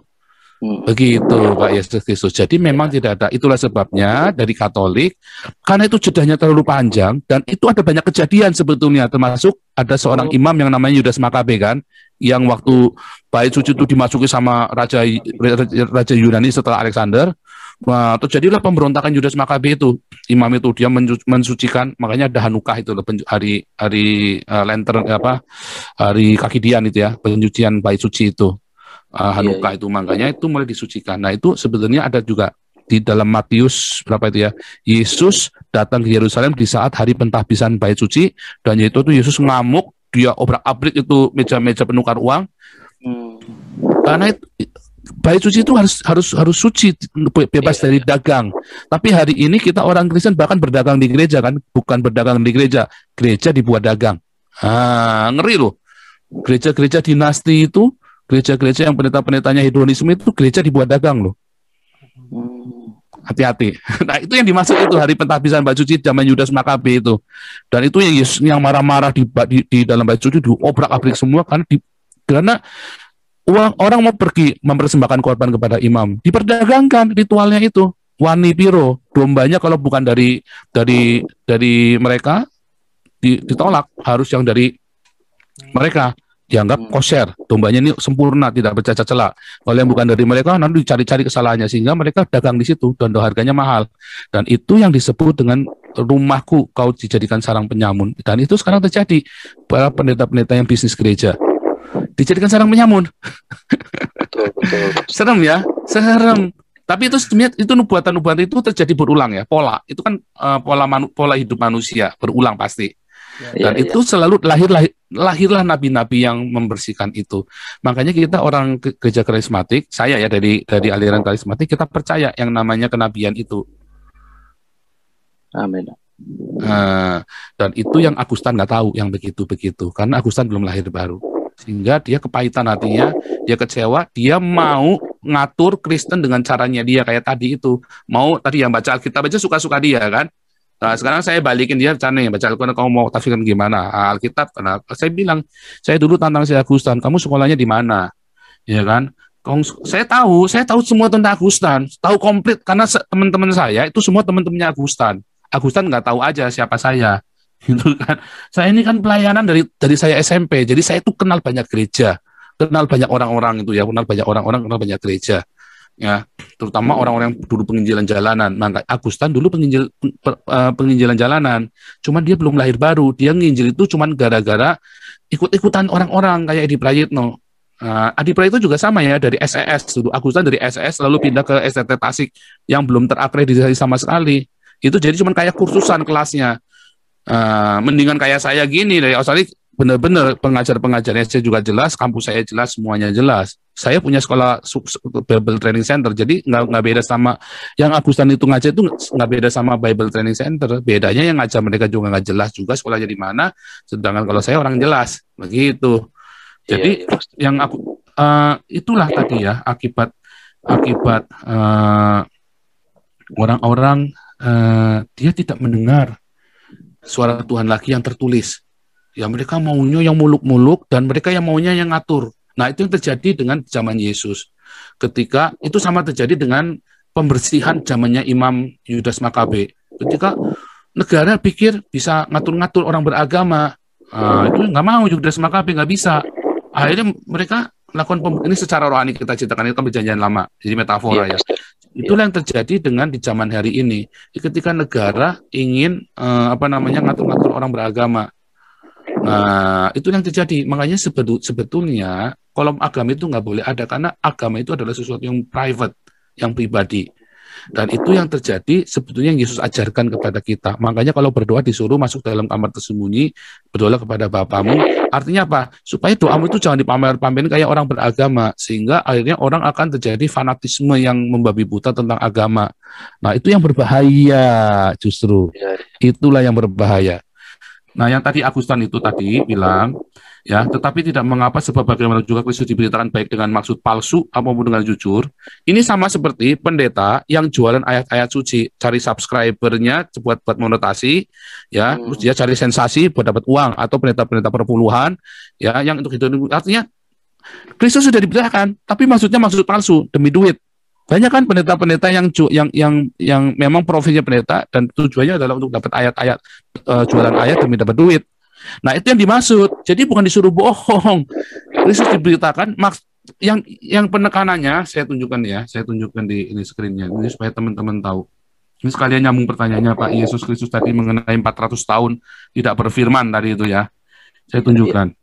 Begitu Pak Yesus Kristus. Jadi memang tidak ada. Itulah sebabnya dari Katolik, karena itu jedanya terlalu panjang, dan itu ada banyak kejadian sebetulnya, termasuk ada seorang imam yang namanya Yudas Makabe kan, yang waktu bait suci itu dimasuki sama Raja Yunani setelah Alexander. Nah, terjadilah pemberontakan Yudas Makabe itu. Imam itu dia mensucikan, makanya ada Hanukkah itu hari lantern hari kaki dian itu ya, pencucian bait suci itu. Hanukkah itu makanya itu mulai disucikan. Nah, itu sebenarnya ada juga di dalam Matius berapa itu ya. Yesus datang ke Yerusalem di saat hari pentahbisan bait suci, dan yaitu Yesus ngamuk, dia obrak-abrik itu meja-meja penukar uang. Karena itu bait suci itu harus suci, bebas dari dagang. Tapi hari ini kita orang Kristen bahkan berdagang di gereja kan, bukan berdagang di gereja dibuat dagang. Ngeri loh. Gereja-gereja dinasti itu, gereja-gereja yang pendeta-pendetanya hedonisme itu gereja dibuat dagang loh. Hati-hati. Nah, itu yang dimaksud itu hari pentahbisan bait suci zaman Yudas Makabe itu. Dan itu yang marah-marah di dalam bait suci diobrak-abrik semua karena orang mau pergi mempersembahkan korban kepada imam, diperdagangkan ritualnya itu. Wani piro, dombanya kalau bukan dari mereka ditolak, harus yang dari mereka dianggap kosher, dombanya ini sempurna, tidak bercacat celak. Kalau yang bukan dari mereka nanti dicari-cari kesalahannya, sehingga mereka dagang di situ dan harganya mahal. Dan itu yang disebut dengan rumahku kau dijadikan sarang penyamun. Dan itu sekarang terjadi para pendeta-pendeta yang bisnis gereja dijadikan sarang penyamun. Betul. Serem ya, serem. Tapi itu sebenarnya itu nubuatan-nubuatan itu terjadi berulang ya, pola. Itu kan pola hidup manusia berulang pasti. Dan itu selalu lahirlah nabi-nabi yang membersihkan itu. Makanya kita orang gereja karismatik, saya ya dari aliran karismatik, kita percaya yang namanya kenabian itu. Amin. Dan itu yang Agustan nggak tahu yang begitu-begitu, karena Agustan belum lahir baru. Sehingga dia kepahitan hatinya, dia kecewa, dia mau ngatur Kristen dengan caranya dia kayak tadi itu. Mau tadi yang baca Alkitab aja suka-suka dia kan. Nah, sekarang saya balikin dia, nih baca Alkitab, kamu mau tafsirkan gimana? Alkitab, karena saya bilang, saya dulu tantang si Agustan, kamu sekolahnya di mana? Ya kan? Saya tahu semua tentang Agustan, tahu komplit, karena teman-teman saya itu semua teman-temannya Agustan. Agustan nggak tahu aja siapa saya. Gitu kan. Saya ini kan pelayanan dari saya SMP, jadi saya itu kenal banyak gereja, kenal banyak orang-orang itu ya, kenal banyak gereja ya, terutama orang-orang yang dulu penginjilan jalanan. Maka Agustan dulu penginjilan jalanan, cuman dia belum lahir baru, dia nginjil itu cuman gara-gara ikut-ikutan orang-orang kayak Edi Prayitno. Adi Prayitno juga sama ya, dari SES dulu. Agustan dari SES lalu pindah ke STT Tasik yang belum terakreditasi sama sekali. Itu jadi cuman kayak kursusan kelasnya. Mendingan kayak saya gini dari Australia, benar-benar pengajar-pengajarnya saya juga jelas, kampus saya jelas, semuanya jelas. Saya punya sekolah Bible Training Center, jadi nggak beda sama yang Agustan itu ngajar itu, nggak beda sama Bible Training Center. Bedanya yang ngajar mereka juga nggak jelas juga sekolahnya di mana, sedangkan kalau saya orang jelas begitu. Jadi yang aku itulah tadi ya akibat orang-orang dia tidak mendengar suara Tuhan lagi yang tertulis. Ya mereka maunya yang muluk-muluk dan mereka yang maunya yang ngatur. Nah, itu yang terjadi dengan zaman Yesus. Ketika itu sama terjadi dengan pembersihan zamannya Imam Yudas Makabe. Ketika negara pikir bisa ngatur-ngatur orang beragama, itu nggak mau Yudas Makabe, nggak bisa. Akhirnya mereka melakukan ini secara rohani, kita ceritakan itu kan perjanjian lama, jadi metafora ya. Itulah yang terjadi dengan di zaman hari ini. Ketika negara ingin ngatur-ngatur orang beragama. Nah, itu yang terjadi. Makanya sebetulnya kolom agama itu nggak boleh ada, karena agama itu adalah sesuatu yang private, yang pribadi. Dan itu yang terjadi sebetulnya yang Yesus ajarkan kepada kita. Makanya kalau berdoa disuruh masuk dalam kamar tersembunyi, berdoa kepada Bapamu. Artinya apa? Supaya doamu itu jangan dipamer-pamerin kayak orang beragama, sehingga akhirnya orang akan terjadi fanatisme yang membabi buta tentang agama. Nah, itu yang berbahaya justru. Itulah yang berbahaya. Nah, yang tadi Agustan itu tadi bilang, ya, tetapi tidak mengapa sebab bagaimana juga Kristus diberitakan baik dengan maksud palsu maupun dengan jujur. Ini sama seperti pendeta yang jualan ayat-ayat suci, cari subscribernya buat monetasi, ya, terus dia cari sensasi buat dapat uang, atau pendeta-pendeta perpuluhan, ya, yang untuk itu artinya Kristus sudah diberitakan, tapi maksudnya maksud palsu demi duit. Banyak kan pendeta-pendeta yang memang profesinya pendeta dan tujuannya adalah untuk dapat ayat-ayat, jualan ayat demi dapat duit. Nah, itu yang dimaksud. Jadi bukan disuruh bohong. Kristus diberitakan yang penekanannya saya tunjukkan di ini screen-nya. Ini supaya teman-teman tahu. Ini sekalian nyambung pertanyaannya Pak Yesus Kristus tadi mengenai 400 tahun tidak berfirman tadi itu ya. Saya tunjukkan.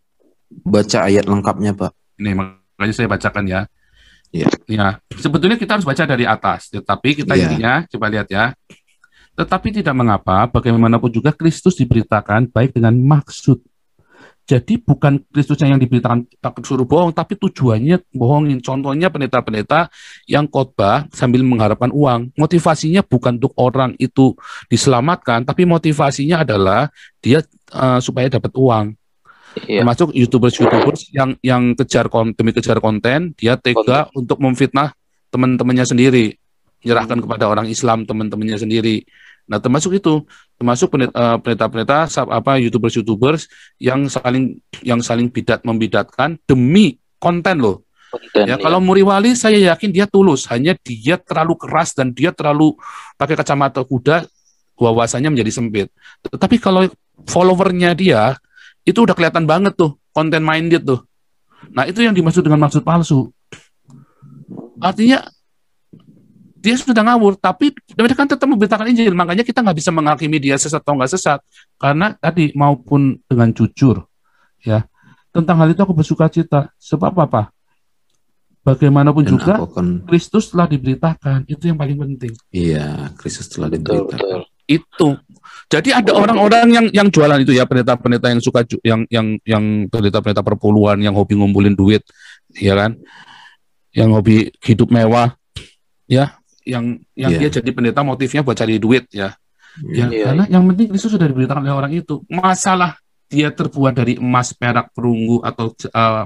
Baca ayat lengkapnya, Pak. Ini makanya saya bacakan ya. Iya. Ya, sebetulnya kita harus baca dari atas, tetapi kita intinya coba lihat ya. Tetapi tidak mengapa, bagaimanapun juga Kristus diberitakan baik dengan maksud. Jadi bukan Kristusnya yang diberitakan takut suruh bohong, tapi tujuannya bohongin. Contohnya pendeta-pendeta yang khotbah sambil mengharapkan uang. Motivasinya bukan untuk orang itu diselamatkan, tapi motivasinya adalah dia supaya dapat uang. Iya. Termasuk YouTubers yang demi kejar konten, dia tega untuk memfitnah teman-temannya sendiri, menyerahkan kepada orang Islam teman-temannya sendiri. Nah, termasuk pendeta-pendeta YouTubers yang saling membidatkan demi konten loh. Kalau Muriwali saya yakin dia tulus, hanya dia terlalu keras dan dia terlalu pakai kacamata kuda, wawasannya menjadi sempit. Tetapi kalau followernya dia itu udah kelihatan banget tuh, content minded tuh. Nah, itu yang dimaksud dengan maksud palsu. Artinya dia sudah ngawur, tapi mereka kan tetap memberitakan Injil. Makanya kita nggak bisa menghakimi dia sesat atau nggak sesat, karena tadi maupun dengan jujur, ya. Tentang hal itu aku bersuka cita. Sebab apa? Bagaimanapun juga Kristus telah diberitakan. Itu yang paling penting. Iya, Kristus telah diberitakan. Itu. Jadi ada orang-orang yang jualan itu ya, pendeta-pendeta yang suka yang pendeta-pendeta perpuluhan yang hobi ngumpulin duit, ya kan? Yang hobi hidup mewah, ya. Yang dia jadi pendeta motifnya buat cari duit ya. Karena yang penting Kristus sudah diberitakan oleh orang itu. Masalah dia terbuat dari emas, perak, perunggu atau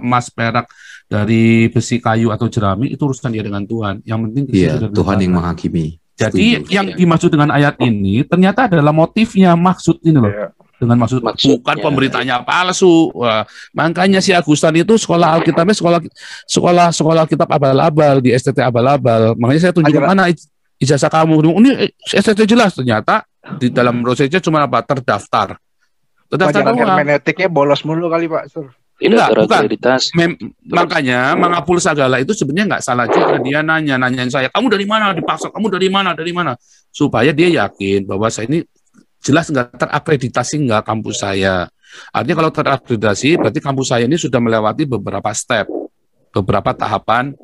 emas, perak dari besi, kayu atau jerami, itu urusan dia dengan Tuhan. Yang penting Kristus sudah Tuhan yang menghakimi. Jadi yang dimaksud dengan ayat ini ternyata adalah motifnya, maksud ini loh. Dengan maksud bukan pemberitanya palsu. Wah, makanya si Agustan itu sekolah Alkitabnya sekolah kitab abal-abal di STT abal-abal. Makanya saya tunjukkan mana ijazah kamu. Ini STT jelas, ternyata di dalam prosesnya cuma terdaftar. Pelajaran hermeneutiknya bolos mulu kali Pak Sur. Enggak, bukan. Makanya mengapul segala itu sebenarnya nggak salah juga. Dia nanyain saya, kamu dari mana? Dipaksa, kamu dari mana? Supaya dia yakin bahwa saya ini jelas nggak terakreditasi nggak kampus saya. Artinya kalau terakreditasi berarti kampus saya ini sudah melewati beberapa step, beberapa tahapan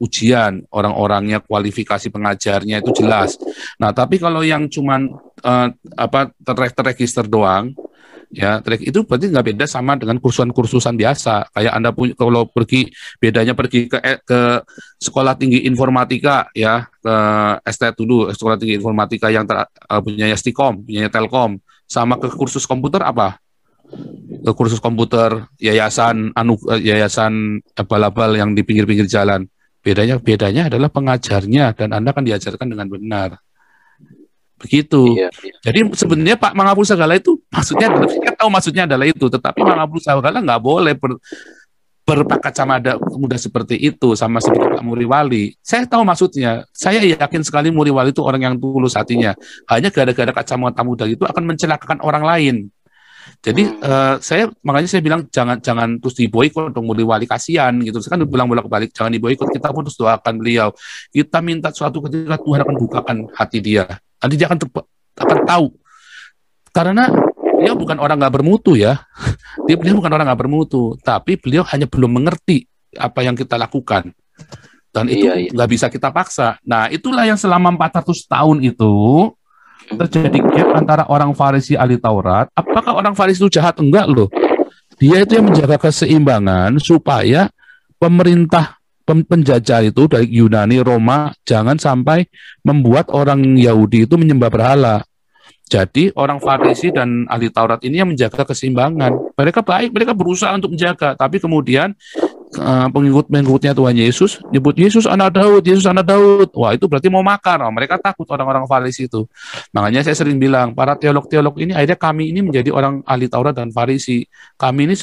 ujian, orang-orangnya, kualifikasi pengajarnya itu jelas. Nah, tapi kalau yang cuman terregister doang, ya itu berarti nggak beda sama dengan kursusan biasa. Kayak Anda kalau bedanya pergi ke sekolah tinggi informatika ya, ke ST dulu, sekolah tinggi informatika yang punya Stikom, punya Telkom, sama ke kursus komputer apa? Ke kursus komputer yayasan abal-abal yang di pinggir-pinggir jalan. Bedanya adalah pengajarnya, dan Anda kan diajarkan dengan benar. Begitu. Jadi sebenarnya Pak menghapus segala itu saya tahu maksudnya adalah itu, tetapi menghapus segala nggak boleh berpakaian muda seperti itu, sama seperti Pak Muriwali. Saya tahu maksudnya. Saya yakin sekali Muriwali itu orang yang tulus hatinya. Hanya gara-gara kacamata muda itu akan mencelakakan orang lain. Jadi makanya saya bilang jangan terus diboikot dong Muriwali, kasihan gitu. Saya kan bilang bolak-balik jangan diboikot, kita pun terus doakan beliau. Kita minta suatu ketika Tuhan akan bukakan hati dia. Nanti dia akan tahu. Karena dia bukan orang nggak bermutu ya. Beliau bukan orang nggak bermutu, tapi beliau hanya belum mengerti apa yang kita lakukan. Dan itu nggak bisa kita paksa. Nah, itulah yang selama 400 tahun itu terjadi gap antara orang Farisi ahli Taurat. Apakah orang Farisi itu jahat? Enggak loh. Dia itu yang menjaga keseimbangan supaya pemerintah penjajah itu dari Yunani, Roma, jangan sampai membuat orang Yahudi itu menyembah berhala. Jadi orang Farisi dan ahli Taurat ini yang menjaga keseimbangan. Mereka baik, mereka berusaha untuk menjaga, tapi kemudian pengikut-pengikutnya Tuhan Yesus nyebut Yesus anak Daud, Yesus anak Daud. Wah, itu berarti mau makar. Mereka takut orang-orang Farisi itu. Makanya saya sering bilang, para teolog-teolog ini akhirnya kami ini menjadi orang ahli Taurat dan Farisi. Kami ini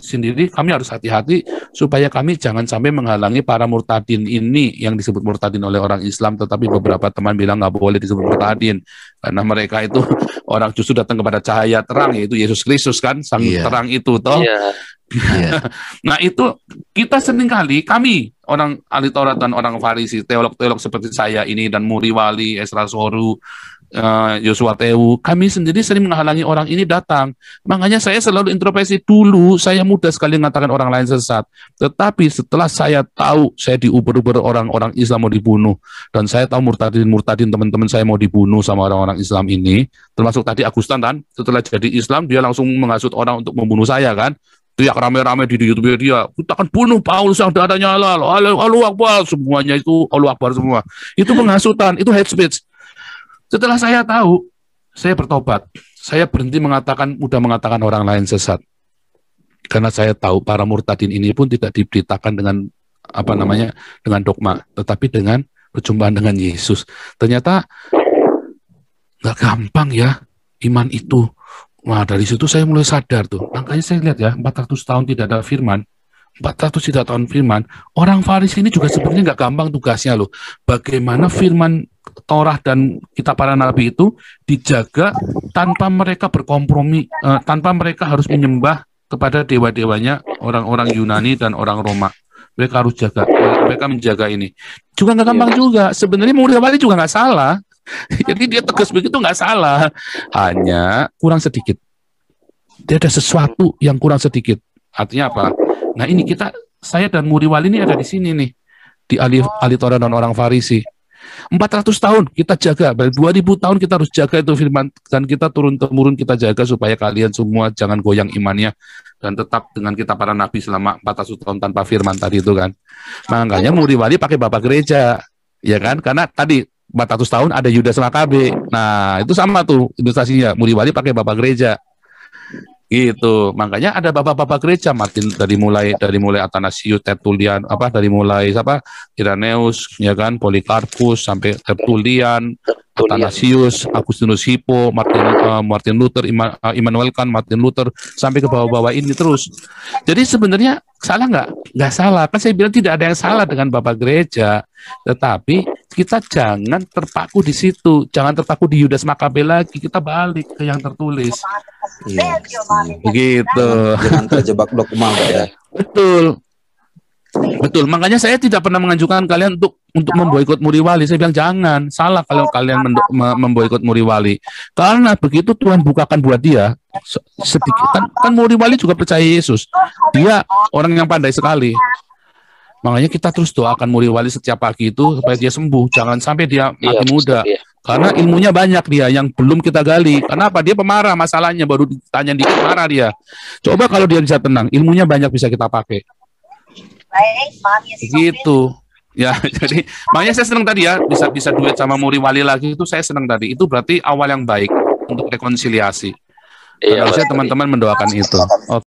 sendiri kami harus hati-hati supaya kami jangan sampai menghalangi para murtadin ini yang disebut murtadin oleh orang Islam, tetapi beberapa teman bilang nggak boleh disebut murtadin karena mereka itu orang justru datang kepada cahaya terang, yaitu Yesus Kristus kan, sang terang itu toh. Nah itu kita sering kali kami orang ahli Taurat dan orang Farisi, teolog-teolog seperti saya ini dan Muri Wali, Esra Soru, Yosua Tewu, kami sendiri sering menghalangi orang ini datang. Makanya saya selalu introspeksi dulu. Saya mudah sekali mengatakan orang lain sesat, tetapi setelah saya tahu saya diuber-uber orang-orang Islam mau dibunuh, dan saya tahu murtadin teman-teman saya mau dibunuh sama orang-orang Islam ini, termasuk tadi Agustan kan, setelah jadi Islam dia langsung menghasut orang untuk membunuh saya kan. Teriak rame-rame di YouTube dia, kita akan bunuh Paulus yang darahnya halal, Allahu Akbar, semuanya itu Allahu Akbar semua. Itu penghasutan, itu hate speech. Setelah saya tahu, saya bertobat. Saya berhenti mudah mengatakan orang lain sesat. Karena saya tahu para murtadin ini pun tidak diberitakan dengan dengan dogma, tetapi dengan perjumpaan dengan Yesus. Ternyata nggak gampang ya iman itu. Wah, dari situ saya mulai sadar tuh. Makanya saya lihat ya, 400 tahun tidak ada firman. 400 tidak tahun firman. Orang Farisi ini juga sebenarnya nggak gampang tugasnya loh. Bagaimana firman Torah dan kitab para nabi itu dijaga tanpa mereka berkompromi, tanpa mereka harus menyembah kepada dewa-dewanya orang-orang Yunani dan orang Roma. Mereka harus jaga, mereka menjaga ini. Juga nggak gampang juga. Sebenarnya Muri Wali juga nggak salah. Jadi dia tegas begitu nggak salah, hanya kurang sedikit. Dia ada sesuatu yang kurang sedikit. Artinya apa? Nah ini saya dan Muri Wali ini ada di sini nih, di ahli Torah dan orang Farisi. 400 tahun kita jaga, 2000 tahun kita harus jaga itu firman, dan kita turun-temurun kita jaga supaya kalian semua jangan goyang imannya dan tetap dengan kita para nabi selama 400 tahun tanpa firman tadi itu kan. Makanya Muri Wali pakai bapak gereja, ya kan? Karena tadi 400 tahun ada Yudas Makabe. Nah, itu sama tuh ilustrasinya. Muri Wali pakai bapak gereja. Gitu. Makanya ada bapak-bapak gereja Martin dari mulai Athanasius, Tertullian, dari mulai Irenaeus, ya kan, Polikarpus sampai Tertullian, Athanasius, Agustinus Hippo, Martin Luther, Immanuel Kant, Martin Luther, sampai ke bawah-bawah ini terus. Jadi sebenarnya salah nggak? Nggak salah. Kan saya bilang tidak ada yang salah dengan bapak gereja. Tetapi kita jangan terpaku di situ. Jangan terpaku di Yudas Makabe lagi. Kita balik ke yang tertulis. Iya. Begitu. Jangan terjebak dogma ya. Betul. Betul. Makanya saya tidak pernah mengajukan kalian untuk memboikot Muri Wali. Saya bilang jangan. Salah kalau kalian memboikot Muri Wali. Karena begitu Tuhan bukakan buat dia sedikit kan Muri Wali juga percaya Yesus. Dia orang yang pandai sekali. Makanya kita terus doakan Muri Wali setiap pagi itu supaya dia sembuh. Jangan sampai dia mati muda. Karena ilmunya banyak dia yang belum kita gali. Kenapa? Dia pemarah masalahnya. Baru ditanya dikit marah dia. Coba kalau dia bisa tenang. Ilmunya banyak bisa kita pakai. Begitu. Ya, jadi makanya saya senang tadi ya bisa duet sama Muri Wali lagi itu saya senang tadi. Itu berarti awal yang baik untuk rekonsiliasi. Harusnya teman-teman mendoakan itu.